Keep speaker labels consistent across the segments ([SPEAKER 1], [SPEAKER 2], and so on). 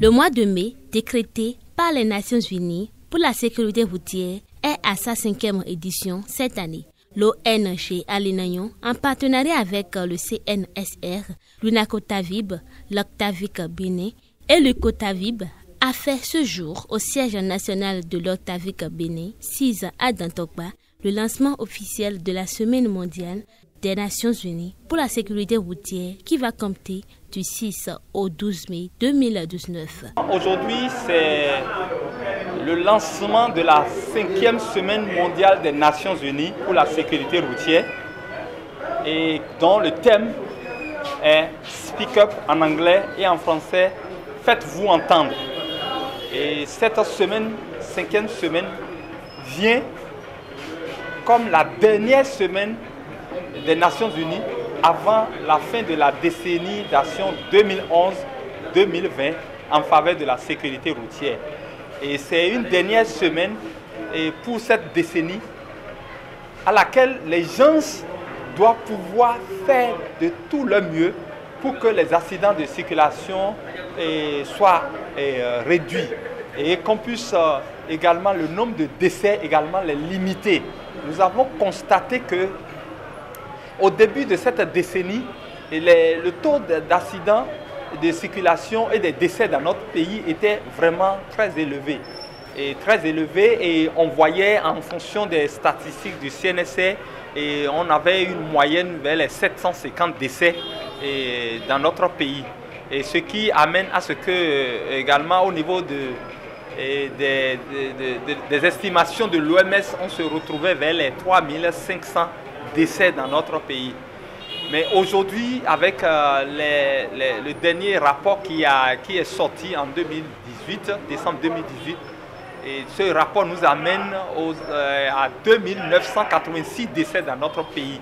[SPEAKER 1] Le mois de mai, décrété par les Nations Unies pour la sécurité routière, est à sa 5e édition cette année. L'ONG Alinayon, en partenariat avec le CNSR, l'UNACOTAVIB, l'Octavic Bénin et le COTAVIB, a fait ce jour au siège national de l'Octavic Bénin, 6 à Dantokba, le lancement officiel de la Semaine mondiale des Nations Unies pour la sécurité routière qui va compter du 6 au 12 mai 2019.
[SPEAKER 2] Aujourd'hui, c'est le lancement de la 5e Semaine mondiale des Nations Unies pour la sécurité routière et dont le thème est Speak Up en anglais et en français, faites-vous entendre. Et cette semaine, 5e semaine, vient comme la dernière semaine des Nations Unies avant la fin de la décennie d'action 2011-2020 en faveur de la sécurité routière. Et c'est une dernière semaine pour cette décennie à laquelle les gens doivent pouvoir faire de tout leur mieux pour que les accidents de circulation soient réduits et qu'on puisse également, le nombre de décès également les limiter. Nous avons constaté que au début de cette décennie, le taux d'accidents de circulation et des décès dans notre pays était vraiment très élevé. Et on voyait en fonction des statistiques du CNSR, et on avait une moyenne vers les 750 décès dans notre pays. Et ce qui amène à ce que, également au niveau des estimations de l'OMS, on se retrouvait vers les 3500 décès dans notre pays. Mais aujourd'hui, avec le dernier rapport qui est sorti en 2018, décembre 2018, et ce rapport nous amène à 2986 décès dans notre pays.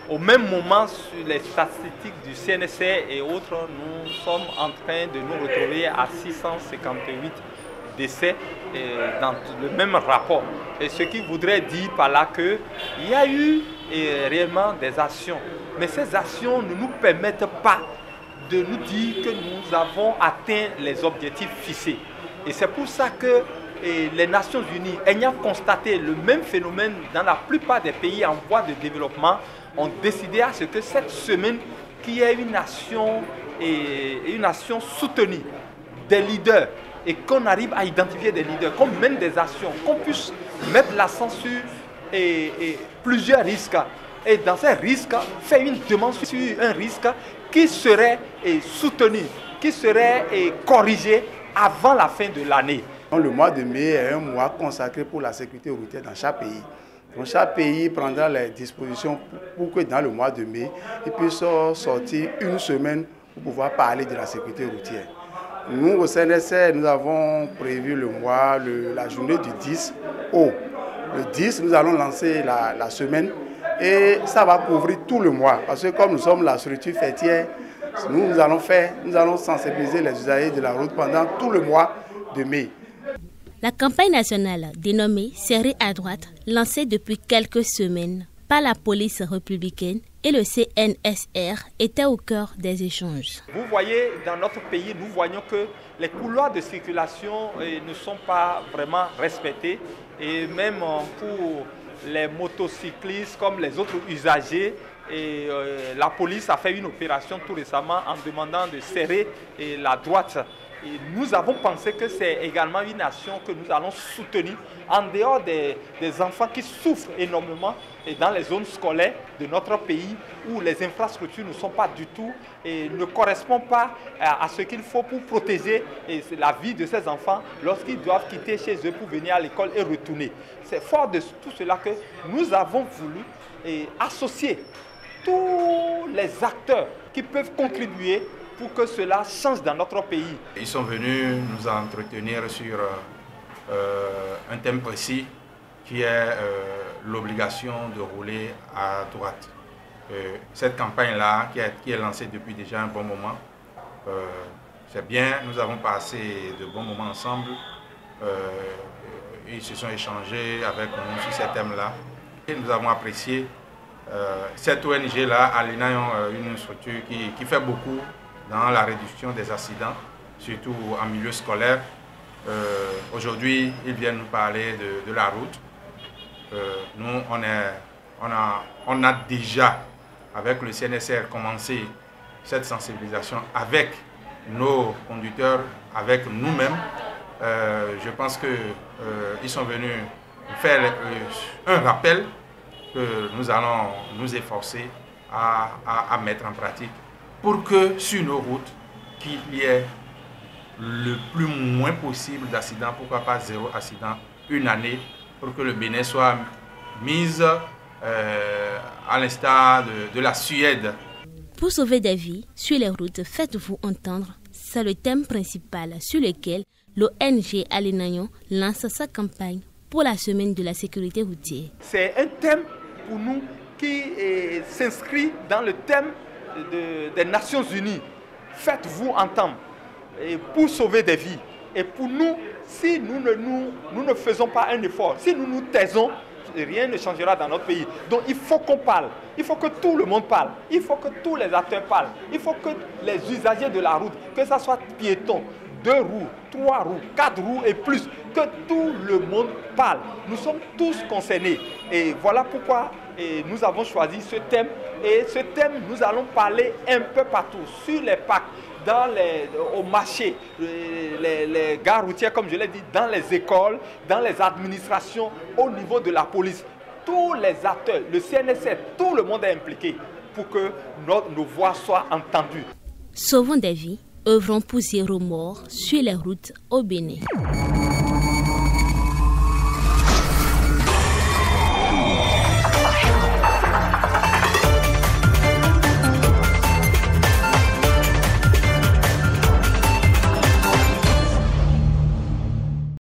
[SPEAKER 2] Au même moment, sur les statistiques du CNSR et autres, nous sommes en train de nous retrouver à 658 décès dans le même rapport. Et ce qui voudrait dire par là qu'il y a eu réellement des actions. Mais ces actions ne nous permettent pas de nous dire que nous avons atteint les objectifs fixés. Et c'est pour ça que les Nations Unies, ayant constaté le même phénomène dans la plupart des pays en voie de développement, ont décidé à ce que cette semaine, qu'il y ait une action soutenue des leaders et qu'on arrive à identifier des leaders, qu'on mène des actions, qu'on puisse mettre l'accent sur plusieurs risques. Et dans ces risques, faire une demande sur un risque qui serait soutenu, qui serait corrigé avant la fin de l'année.
[SPEAKER 3] Le mois de mai est un mois consacré pour la sécurité routière dans chaque pays. Donc chaque pays prendra les dispositions pour que dans le mois de mai, il puisse sortir une semaine pour pouvoir parler de la sécurité routière. Nous, au CNSR, nous avons prévu la journée du 10 au. Le 10, nous allons lancer la semaine et ça va couvrir tout le mois. Parce que comme nous sommes la structure fêtière, nous allons sensibiliser les usagers de la route pendant tout le mois de mai.
[SPEAKER 1] La campagne nationale dénommée Serré à droite, lancée depuis quelques semaines par la police républicaine et le CNSR, était au cœur des échanges.
[SPEAKER 2] Vous voyez, dans notre pays, nous voyons que les couloirs de circulation ne sont pas vraiment respectés. Et même pour les motocyclistes comme les autres usagers, la police a fait une opération tout récemment en demandant de serrer la droite. Et nous avons pensé que c'est également une action que nous allons soutenir en dehors des enfants qui souffrent énormément et dans les zones scolaires de notre pays où les infrastructures ne sont pas du tout et ne correspondent pas à ce qu'il faut pour protéger la vie de ces enfants lorsqu'ils doivent quitter chez eux pour venir à l'école et retourner. C'est fort de tout cela que nous avons voulu associer tous les acteurs qui peuvent contribuer pour que cela change dans notre pays.
[SPEAKER 4] Ils sont venus nous entretenir sur un thème précis qui est l'obligation de rouler à droite. Cette campagne-là, qui est lancée depuis déjà un bon moment, c'est bien, nous avons passé de bons moments ensemble. Ils se sont échangés avec nous sur ces thèmes-là. Et nous avons apprécié cette ONG-là, Alinayon, une structure qui fait beaucoup dans la réduction des accidents surtout en milieu scolaire. Aujourd'hui, ils viennent nous parler de la route. Nous, on a déjà, avec le CNSR, commencé cette sensibilisation avec nos conducteurs, avec nous-mêmes. Je pense qu'ils sont venus faire un rappel que nous allons nous efforcer à mettre en pratique pour que sur nos routes, qu'il y ait le plus moins possible d'accidents, pourquoi pas 0 accident une année, pour que le Bénin soit mis à l'instar de la Suède.
[SPEAKER 1] Pour sauver des vies sur les routes, faites-vous entendre. C'est le thème principal sur lequel l'ONG Alénagnon lance sa campagne pour la semaine de la sécurité routière.
[SPEAKER 2] C'est un thème pour nous qui s'inscrit dans le thème des Nations Unies. Faites-vous entendre et pour sauver des vies. Et pour nous, si nous ne faisons pas un effort, si nous nous taisons, rien ne changera dans notre pays. Donc il faut qu'on parle, il faut que tout le monde parle, il faut que tous les acteurs parlent, il faut que les usagers de la route, que ce soit piétons, 2 roues, 3 roues, 4 roues et plus, que tout le monde parle. Nous sommes tous concernés et voilà pourquoi nous avons choisi ce thème. Et ce thème, nous allons parler un peu partout, sur les parcs, au marché, les gares routières, comme je l'ai dit, dans les écoles, dans les administrations, au niveau de la police. Tous les acteurs, le CNSR, tout le monde est impliqué pour que nos voix soient entendues.
[SPEAKER 1] Sauvons des vies, œuvrons pour 0 mort sur les routes au Bénin.